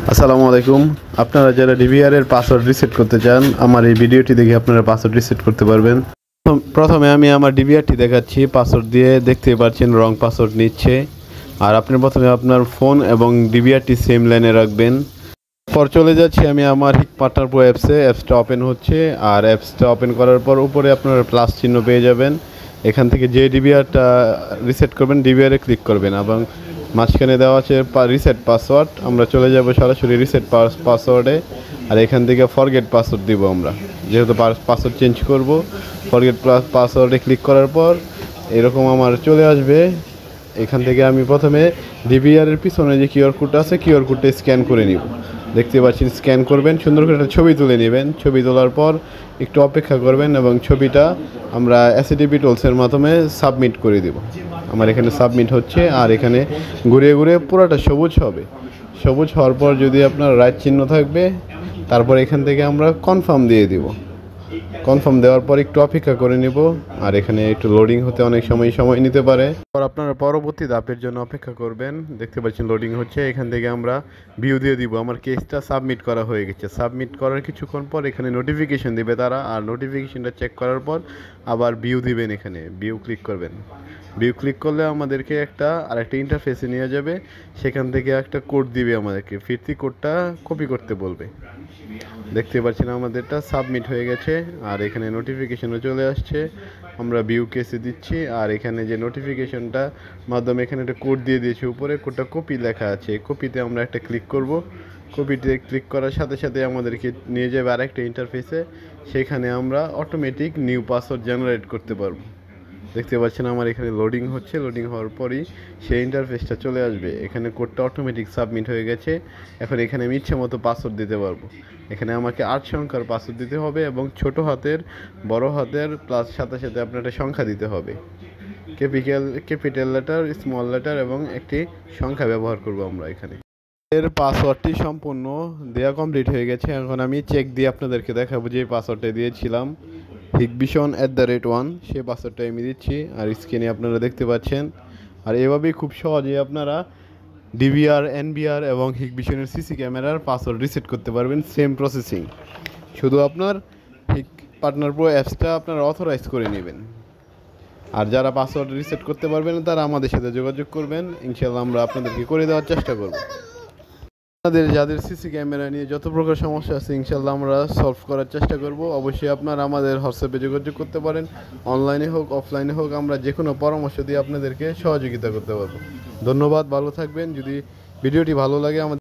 আসসালামু আলাইকুম। আপনারা যারা ডিভিআর এর পাসওয়ার্ড রিসেট করতে চান, আমার এই ভিডিওটি দেখে আপনারা পাসওয়ার্ড রিসেট করতে পারবেন। প্রথমে আমি আমার ডিভিআরটি দেখাচ্ছি। পাসওয়ার্ড দিয়ে দেখতে পাচ্ছেন রং পাসওয়ার্ড নিচ্ছে। আর আপনি প্রথমে আপনার ফোন এবং ডিভিআরটি সেম লাইনে রাখবেন। পর চলে যাচ্ছি আমি আমার হিক পার্টনার প্রো অ্যাপসে। অ্যাপসটা ওপেন হচ্ছে, আর অ্যাপসটা ওপেন করার পর উপরে আপনারা প্লাস চিহ্ন পেয়ে যাবেন। এখান থেকে যে ডিভিআরটা রিসেট করবেন ডিভিআরে ক্লিক করবেন এবং মাঝখানে দেওয়া আছে রিসেট পাসওয়ার্ড। আমরা চলে যাব সরাসরি রিসেট পাসওয়ার্ডে। আর এখান থেকে ফরগেট পাসওয়ার্ড দিব আমরা, যেহেতু পাসওয়ার্ড চেঞ্জ করব। ফরগেট পাসওয়ার্ডে ক্লিক করার পর এরকম আমার চলে আসবে। এখান থেকে আমি প্রথমে ডিভিআরের পিছনে যে কিউআর কোডটা আছে কিউআর কোডটা স্ক্যান করে নিব। দেখতে পাচ্ছেন, স্ক্যান করবেন, সুন্দর করে একটা ছবি তুলে নেবেন। ছবি তোলার পর একটু অপেক্ষা করবেন এবং ছবিটা আমরা এসএটিপি টুলসের মাধ্যমে সাবমিট করে দেব। আমার এখানে সাবমিট হচ্ছে, আর এখানে ঘুরে ঘুরে পুরোটা সবুজ হবে। সবুজ হওয়ার পর যদি আপনার রাইট চিহ্ন থাকবে, তারপর এখান থেকে আমরা কনফার্ম দিয়ে দিব। কনফার্ম দেওয়ার পর একটু অপেক্ষা করে নেব, আর এখানে একটু লোডিং হতে অনেক সময় নিতে পারে। পর আপনারা পরবর্তী ধাপের জন্য অপেক্ষা করবেন। দেখতে পাচ্ছেন লোডিং হচ্ছে। এখান থেকে আমরা ভিউ দিয়ে দিব। আমার কেসটা সাবমিট করা হয়ে গেছে। সাবমিট করার কিছুক্ষণ পর এখানে নোটিফিকেশন দিবে তারা, আর নোটিফিকেশনটা চেক করার পর আবার ভিউ দিবেন। এখানে ভিউ ক্লিক করবেন। ভিউ ক্লিক করলে আমাদেরকে আরেকটা ইন্টারফেসে নিয়ে যাবে। সেখান থেকে একটা কোড দিবে আমাদেরকে, ফিরতি কোডটা কপি করতে বলবে। দেখতে পাচ্ছেন আমাদেরটা সাবমিট হয়ে গেছে, আর এখানে নোটিফিকেশনও চলে আসছে। আমরা ভিউ কেসে দিচ্ছি, আর এখানে যে নোটিফিকেশনটা মাধ্যমে এখানে একটা কোড দিয়ে দিয়েছে, উপরে কোডটা কপি লেখা আছে। কপিতে আমরা একটা ক্লিক করব। কপিতে ক্লিক করার সাথে সাথে আমাদেরকে নিয়ে যাবে আরেকটা ইন্টারফেসে। সেখানে আমরা অটোমেটিক নিউ পাসওয়ার্ড জেনারেট করতে পারবো। দেখতে পাচ্ছেন আমার এখানে লোডিং হচ্ছে। লোডিং হওয়ার পরই সেই ইন্টারফেসটা চলে আসবে। এখানে কোডটা অটোমেটিক সাবমিট হয়ে গেছে। এখন এখানে আমি ইচ্ছে মতো পাসওয়ার্ড দিতে পারবো। এখানে আমাকে 8 সংখ্যার পাসওয়ার্ড দিতে হবে এবং ছোট হাতের, বড় হাতের, প্লাস সাথে সাথে আপনার একটা সংখ্যা দিতে হবে। ক্যাপিটাল লেটার, স্মল লেটার এবং একটি সংখ্যা ব্যবহার করব আমরা এখানে। এর পাসওয়ার্ডটি সম্পূর্ণ দেওয়া কমপ্লিট হয়ে গেছে। এখন আমি চেক দিয়ে আপনাদেরকে দেখাবো যে পাসওয়ার্ডটা দিয়েছিলাম hikbishon@1, সেই পাসওয়ার্ডটা আমি দিচ্ছি। আর স্ক্রিনে আপনারা দেখতে পাচ্ছেন। আর এভাবেই খুব সহজেই আপনারা ডিভিআর, এনবিআর এবং হিকবিশনের সিসি ক্যামেরার পাসওয়ার্ড রিসেট করতে পারবেন। সেম প্রসেসিং, শুধু আপনার হিক পার্টনার প্রো অ্যাপসটা আপনারা অথরাইজ করে নেবেন। আর যারা পাসওয়ার্ড রিসেট করতে পারবেন তারা আমাদের সাথে যোগাযোগ করবেন। ইনশাআল্লাহ আমরা আপনাদেরকে করে দেওয়ার চেষ্টা করব। যাদের সিসি ক্যামেরা নিয়ে যত প্রকার সমস্যা আছে ইনশাআল্লাহ আমরা সলভ করার চেষ্টা করব। অবশ্যই আপনারা আমাদের হোয়াটসঅ্যাপে যোগাযোগ করতে পারেন। অনলাইনে হোক অফলাইনে হোক, আমরা যে কোনো পরামর্শ দিয়ে আপনাদেরকে সহযোগিতা করতে পারবো। ধন্যবাদ, ভালো থাকবেন। যদি ভিডিওটি ভালো লাগে আমাদের